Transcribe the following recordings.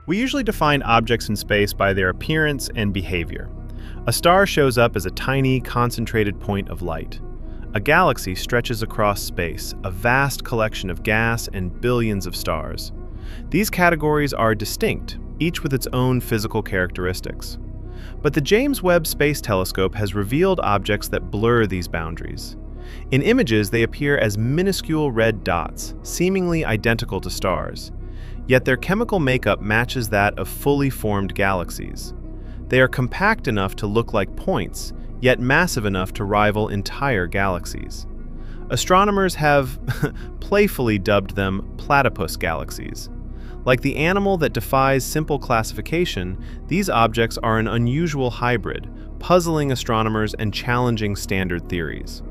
We usually define objects in space by their appearance and behavior. A star shows up as a tiny, concentrated point of light. A galaxy stretches across space, a vast collection of gas and billions of stars. These categories are distinct, each with its own physical characteristics. But the James Webb Space Telescope has revealed objects that blur these boundaries. In images, they appear as minuscule red dots, seemingly identical to stars. Yet their chemical makeup matches that of fully formed galaxies. They are compact enough to look like points, yet massive enough to rival entire galaxies. Astronomers have playfully dubbed them platypus galaxies. Like the animal that defies simple classification, these objects are an unusual hybrid, puzzling astronomers and challenging standard theories.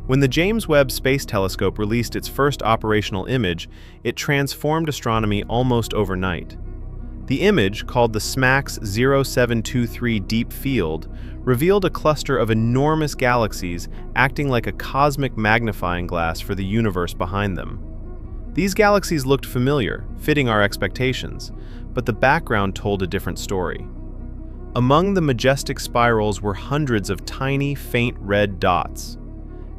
When the James Webb Space Telescope released its first operational image, it transformed astronomy almost overnight. The image, called the SMACS 0723 Deep Field, revealed a cluster of enormous galaxies acting like a cosmic magnifying glass for the universe behind them. These galaxies looked familiar, fitting our expectations, but the background told a different story. Among the majestic spirals were hundreds of tiny, faint red dots.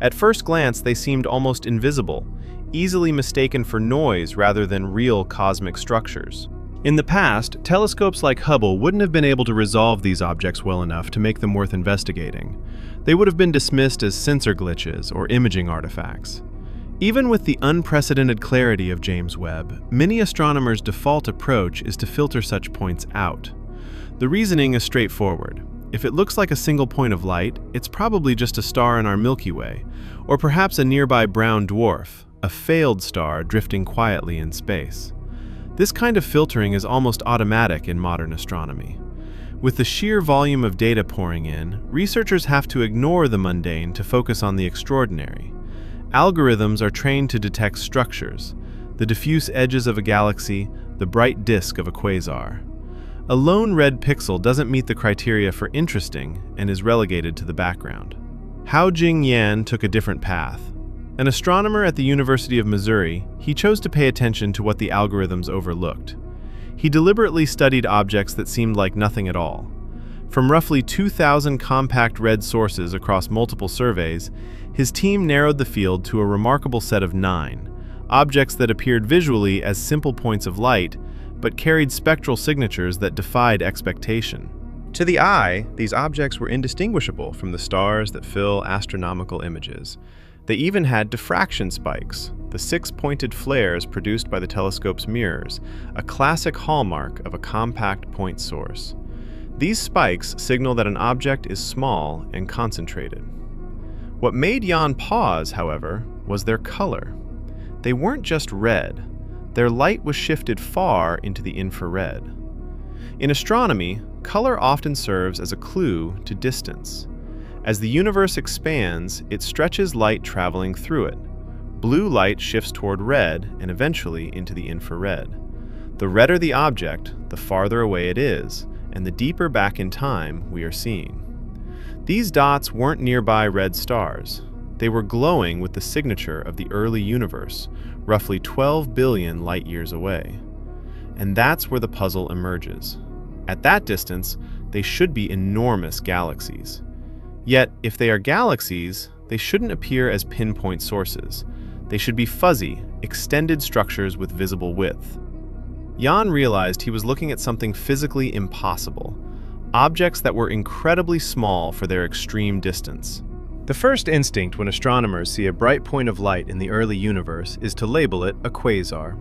At first glance, they seemed almost invisible, easily mistaken for noise rather than real cosmic structures. In the past, telescopes like Hubble wouldn't have been able to resolve these objects well enough to make them worth investigating. They would have been dismissed as sensor glitches or imaging artifacts. Even with the unprecedented clarity of James Webb, many astronomers' default approach is to filter such points out. The reasoning is straightforward. If it looks like a single point of light, it's probably just a star in our Milky Way, or perhaps a nearby brown dwarf, a failed star drifting quietly in space. This kind of filtering is almost automatic in modern astronomy. With the sheer volume of data pouring in, researchers have to ignore the mundane to focus on the extraordinary. Algorithms are trained to detect structures, the diffuse edges of a galaxy, the bright disk of a quasar. A lone red pixel doesn't meet the criteria for interesting and is relegated to the background. Haojing Yan took a different path. An astronomer at the University of Missouri, he chose to pay attention to what the algorithms overlooked. He deliberately studied objects that seemed like nothing at all. From roughly 2,000 compact red sources across multiple surveys, his team narrowed the field to a remarkable set of 9, objects that appeared visually as simple points of light, but carried spectral signatures that defied expectation. To the eye, these objects were indistinguishable from the stars that fill astronomical images. They even had diffraction spikes, the 6-pointed flares produced by the telescope's mirrors, a classic hallmark of a compact point source. These spikes signal that an object is small and concentrated. What made Jan pause, however, was their color. They weren't just red. Their light was shifted far into the infrared. In astronomy, color often serves as a clue to distance. As the universe expands, it stretches light traveling through it. Blue light shifts toward red and eventually into the infrared. The redder the object, the farther away it is, and the deeper back in time we are seeing. These dots weren't nearby red stars. They were glowing with the signature of the early universe, roughly 12 billion light-years away. And that's where the puzzle emerges. At that distance, they should be enormous galaxies. Yet, if they are galaxies, they shouldn't appear as pinpoint sources. They should be fuzzy, extended structures with visible width. Jan realized he was looking at something physically impossible, objects that were incredibly small for their extreme distance. The first instinct when astronomers see a bright point of light in the early universe is to label it a quasar.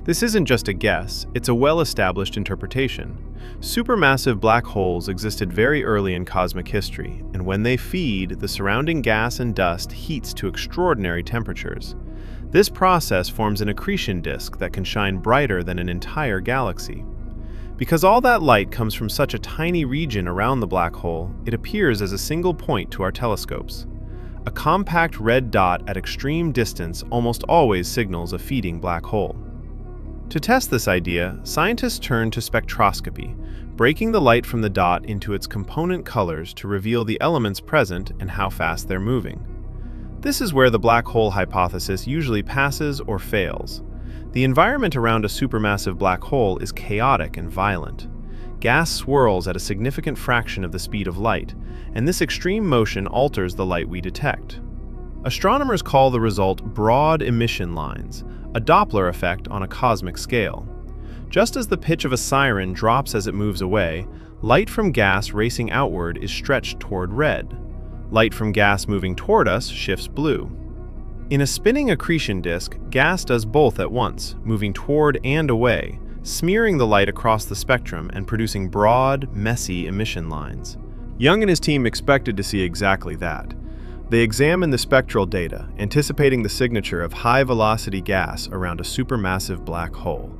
This isn't just a guess, it's a well-established interpretation. Supermassive black holes existed very early in cosmic history, and when they feed, the surrounding gas and dust heats to extraordinary temperatures. This process forms an accretion disk that can shine brighter than an entire galaxy. Because all that light comes from such a tiny region around the black hole, it appears as a single point to our telescopes. A compact red dot at extreme distance almost always signals a feeding black hole. To test this idea, scientists turned to spectroscopy, breaking the light from the dot into its component colors to reveal the elements present and how fast they're moving. This is where the black hole hypothesis usually passes or fails. The environment around a supermassive black hole is chaotic and violent. Gas swirls at a significant fraction of the speed of light, and this extreme motion alters the light we detect. Astronomers call the result broad emission lines, a Doppler effect on a cosmic scale. Just as the pitch of a siren drops as it moves away, light from gas racing outward is stretched toward red. Light from gas moving toward us shifts blue. In a spinning accretion disk, gas does both at once, moving toward and away, smearing the light across the spectrum and producing broad, messy emission lines. Young and his team expected to see exactly that. They examined the spectral data, anticipating the signature of high-velocity gas around a supermassive black hole.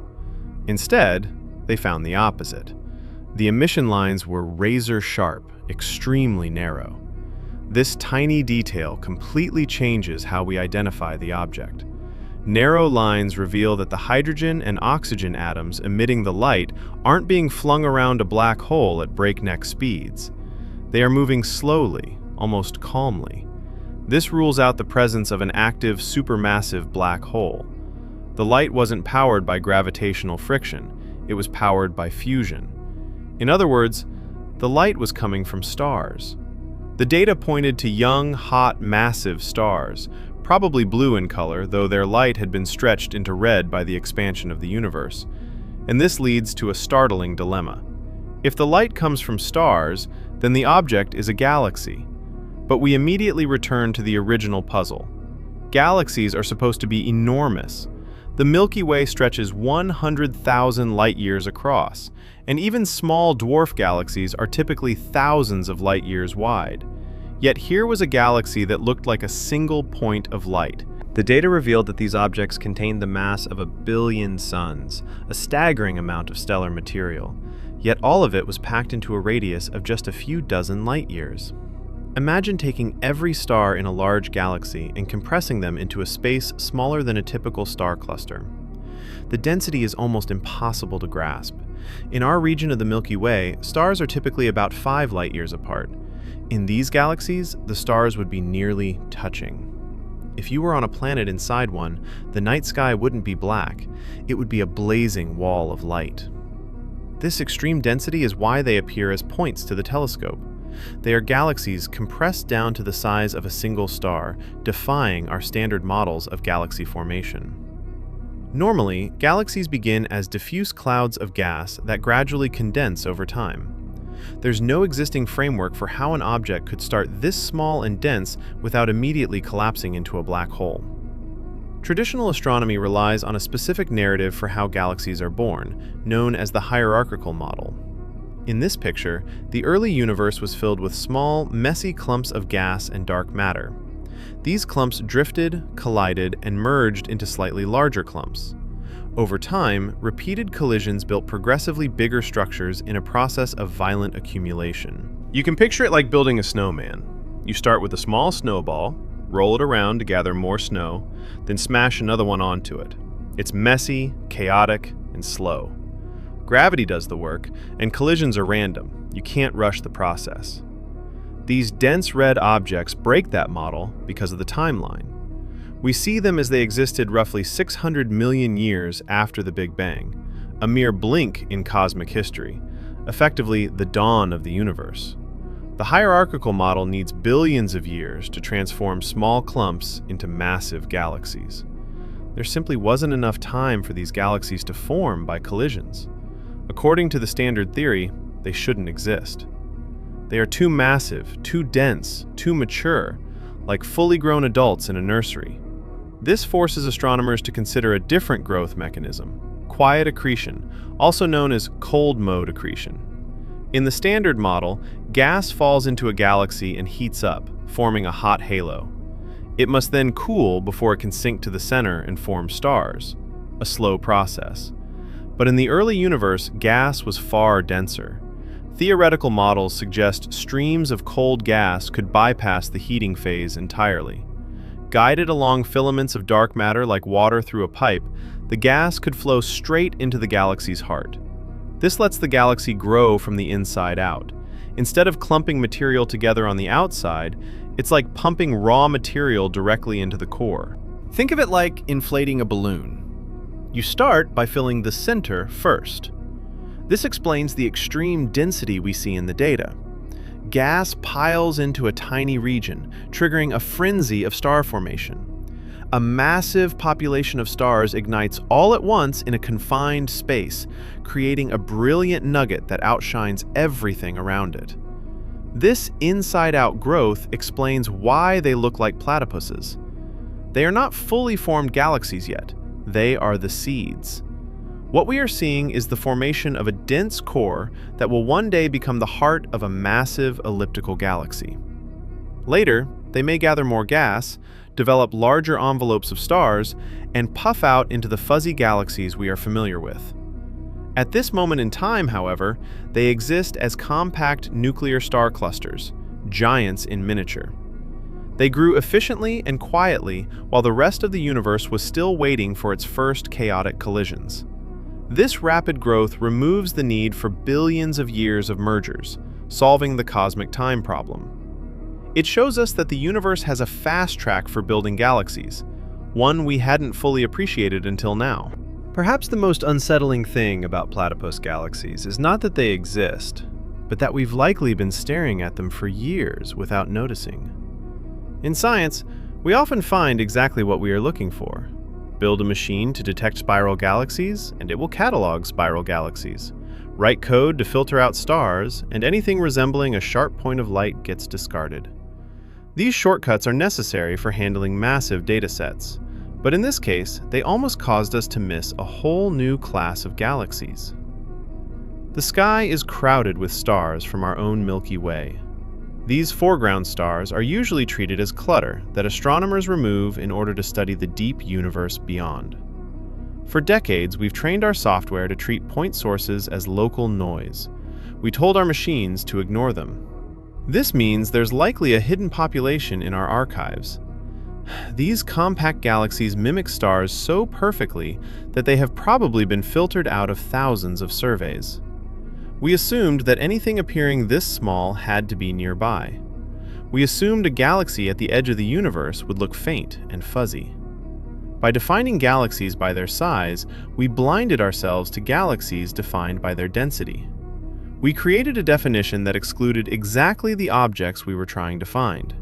Instead, they found the opposite. The emission lines were razor-sharp, extremely narrow. This tiny detail completely changes how we identify the object. Narrow lines reveal that the hydrogen and oxygen atoms emitting the light aren't being flung around a black hole at breakneck speeds. They are moving slowly, almost calmly. This rules out the presence of an active supermassive black hole. The light wasn't powered by gravitational friction, it was powered by fusion. In other words, the light was coming from stars. The data pointed to young, hot, massive stars, probably blue in color, though their light had been stretched into red by the expansion of the universe. And this leads to a startling dilemma. If the light comes from stars, then the object is a galaxy. But we immediately return to the original puzzle. Galaxies are supposed to be enormous. The Milky Way stretches 100,000 light-years across, and even small dwarf galaxies are typically thousands of light-years wide. Yet here was a galaxy that looked like a single point of light. The data revealed that these objects contained the mass of 1 billion suns, a staggering amount of stellar material. Yet all of it was packed into a radius of just a few dozen light-years. Imagine taking every star in a large galaxy and compressing them into a space smaller than a typical star cluster. The density is almost impossible to grasp. In our region of the Milky Way, stars are typically about 5 light-years apart. In these galaxies, the stars would be nearly touching. If you were on a planet inside one, the night sky wouldn't be black. It would be a blazing wall of light. This extreme density is why they appear as points to the telescope. They are galaxies compressed down to the size of a single star, defying our standard models of galaxy formation. Normally, galaxies begin as diffuse clouds of gas that gradually condense over time. There's no existing framework for how an object could start this small and dense without immediately collapsing into a black hole. Traditional astronomy relies on a specific narrative for how galaxies are born, known as the hierarchical model. In this picture, the early universe was filled with small, messy clumps of gas and dark matter. These clumps drifted, collided, and merged into slightly larger clumps. Over time, repeated collisions built progressively bigger structures in a process of violent accumulation. You can picture it like building a snowman. You start with a small snowball, roll it around to gather more snow, then smash another one onto it. It's messy, chaotic, and slow. Gravity does the work, and collisions are random. You can't rush the process. These dense red objects break that model because of the timeline. We see them as they existed roughly 600 million years after the Big Bang, a mere blink in cosmic history, effectively the dawn of the universe. The hierarchical model needs billions of years to transform small clumps into massive galaxies. There simply wasn't enough time for these galaxies to form by collisions. According to the standard theory, they shouldn't exist. They are too massive, too dense, too mature, like fully grown adults in a nursery. This forces astronomers to consider a different growth mechanism, quiet accretion, also known as cold mode accretion. In the standard model, gas falls into a galaxy and heats up, forming a hot halo. It must then cool before it can sink to the center and form stars, a slow process. But in the early universe, gas was far denser. Theoretical models suggest streams of cold gas could bypass the heating phase entirely. Guided along filaments of dark matter like water through a pipe, the gas could flow straight into the galaxy's heart. This lets the galaxy grow from the inside out. Instead of clumping material together on the outside, it's like pumping raw material directly into the core. Think of it like inflating a balloon. You start by filling the center first. This explains the extreme density we see in the data. Gas piles into a tiny region, triggering a frenzy of star formation. A massive population of stars ignites all at once in a confined space, creating a brilliant nugget that outshines everything around it. This inside-out growth explains why they look like platypuses. They are not fully formed galaxies yet. They are the seeds. What we are seeing is the formation of a dense core that will one day become the heart of a massive elliptical galaxy. Later, they may gather more gas, develop larger envelopes of stars, and puff out into the fuzzy galaxies we are familiar with. At this moment in time, however, they exist as compact nuclear star clusters, giants in miniature. They grew efficiently and quietly while the rest of the universe was still waiting for its first chaotic collisions. This rapid growth removes the need for billions of years of mergers, solving the cosmic time problem. It shows us that the universe has a fast track for building galaxies, one we hadn't fully appreciated until now. Perhaps the most unsettling thing about platypus galaxies is not that they exist, but that we've likely been staring at them for years without noticing. In science, we often find exactly what we are looking for. Build a machine to detect spiral galaxies, and it will catalog spiral galaxies. Write code to filter out stars, and anything resembling a sharp point of light gets discarded. These shortcuts are necessary for handling massive datasets, but in this case, they almost caused us to miss a whole new class of galaxies. The sky is crowded with stars from our own Milky Way. These foreground stars are usually treated as clutter that astronomers remove in order to study the deep universe beyond. For decades, we've trained our software to treat point sources as local noise. We told our machines to ignore them. This means there's likely a hidden population in our archives. These compact galaxies mimic stars so perfectly that they have probably been filtered out of thousands of surveys. We assumed that anything appearing this small had to be nearby. We assumed a galaxy at the edge of the universe would look faint and fuzzy. By defining galaxies by their size, we blinded ourselves to galaxies defined by their density. We created a definition that excluded exactly the objects we were trying to find.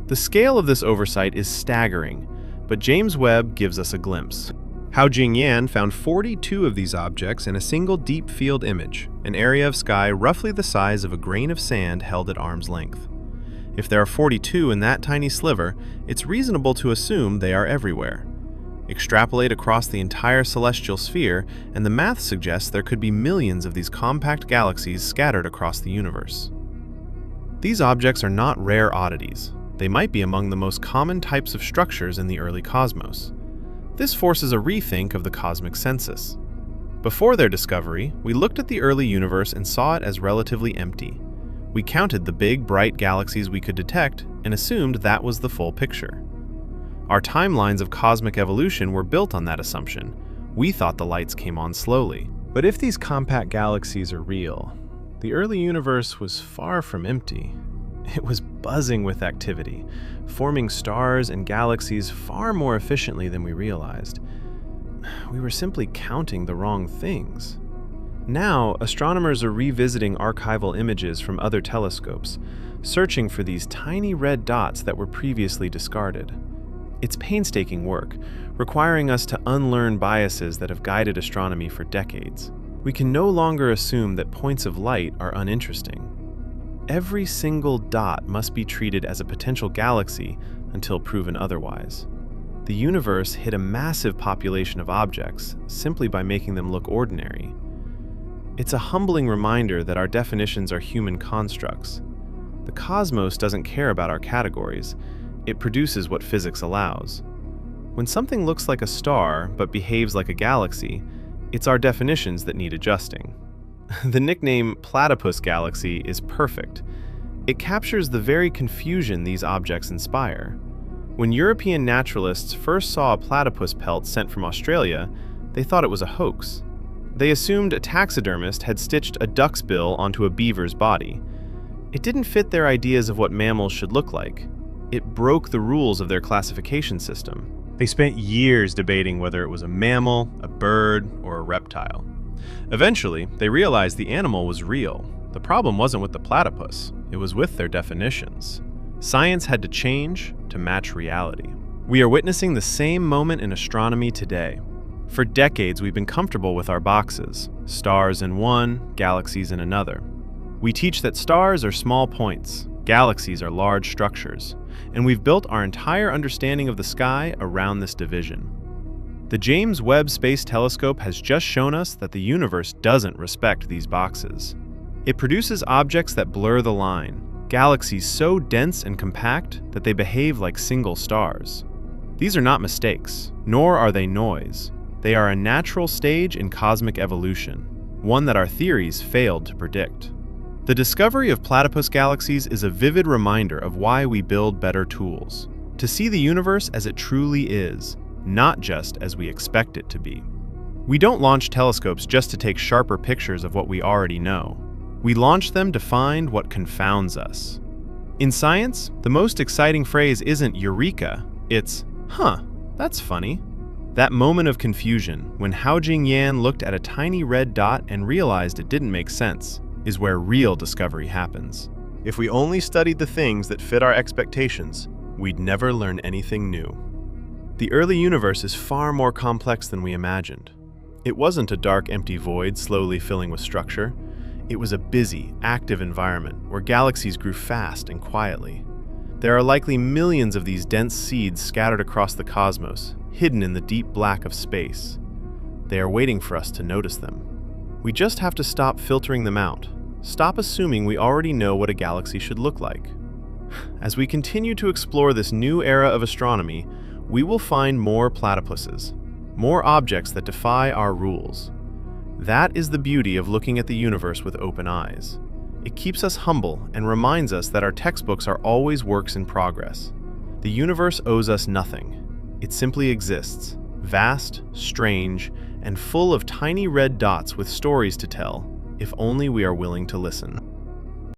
The scale of this oversight is staggering, but James Webb gives us a glimpse. Hao Jingyan found 42 of these objects in a single deep field image, an area of sky roughly the size of a grain of sand held at arm's length. If there are 42 in that tiny sliver, it's reasonable to assume they are everywhere. Extrapolate across the entire celestial sphere, and the math suggests there could be millions of these compact galaxies scattered across the universe. These objects are not rare oddities. They might be among the most common types of structures in the early cosmos. This forces a rethink of the cosmic census. Before their discovery, we looked at the early universe and saw it as relatively empty. We counted the big, bright galaxies we could detect and assumed that was the full picture. Our timelines of cosmic evolution were built on that assumption. We thought the lights came on slowly. But if these compact galaxies are real, the early universe was far from empty. It was buzzing with activity, forming stars and galaxies far more efficiently than we realized. We were simply counting the wrong things. Now, astronomers are revisiting archival images from other telescopes, searching for these tiny red dots that were previously discarded. It's painstaking work, requiring us to unlearn biases that have guided astronomy for decades. We can no longer assume that points of light are uninteresting. Every single dot must be treated as a potential galaxy until proven otherwise. The universe hid a massive population of objects simply by making them look ordinary. It's a humbling reminder that our definitions are human constructs. The cosmos doesn't care about our categories. It produces what physics allows. When something looks like a star but behaves like a galaxy, it's our definitions that need adjusting. The nickname platypus galaxy is perfect. It captures the very confusion these objects inspire. When European naturalists first saw a platypus pelt sent from Australia, they thought it was a hoax. They assumed a taxidermist had stitched a duck's bill onto a beaver's body. It didn't fit their ideas of what mammals should look like. It broke the rules of their classification system. They spent years debating whether it was a mammal, a bird, or a reptile. Eventually, they realized the animal was real. The problem wasn't with the platypus, it was with their definitions. Science had to change to match reality. We are witnessing the same moment in astronomy today. For decades, we've been comfortable with our boxes, stars in one, galaxies in another. We teach that stars are small points, galaxies are large structures, and we've built our entire understanding of the sky around this division. The James Webb Space Telescope has just shown us that the universe doesn't respect these boxes. It produces objects that blur the line, galaxies so dense and compact that they behave like single stars. These are not mistakes, nor are they noise. They are a natural stage in cosmic evolution, one that our theories failed to predict. The discovery of platypus galaxies is a vivid reminder of why we build better tools, to see the universe as it truly is, not just as we expect it to be. We don't launch telescopes just to take sharper pictures of what we already know. We launch them to find what confounds us. In science, the most exciting phrase isn't eureka, it's, huh, that's funny. That moment of confusion, when Haojing Yan looked at a tiny red dot and realized it didn't make sense, is where real discovery happens. If we only studied the things that fit our expectations, we'd never learn anything new. The early universe is far more complex than we imagined. It wasn't a dark, empty void slowly filling with structure. It was a busy, active environment where galaxies grew fast and quietly. There are likely millions of these dense seeds scattered across the cosmos, hidden in the deep black of space. They are waiting for us to notice them. We just have to stop filtering them out. Stop assuming we already know what a galaxy should look like. As we continue to explore this new era of astronomy, we will find more platypuses, more objects that defy our rules. That is the beauty of looking at the universe with open eyes. It keeps us humble and reminds us that our textbooks are always works in progress. The universe owes us nothing. It simply exists, vast, strange, and full of tiny red dots with stories to tell, if only we are willing to listen.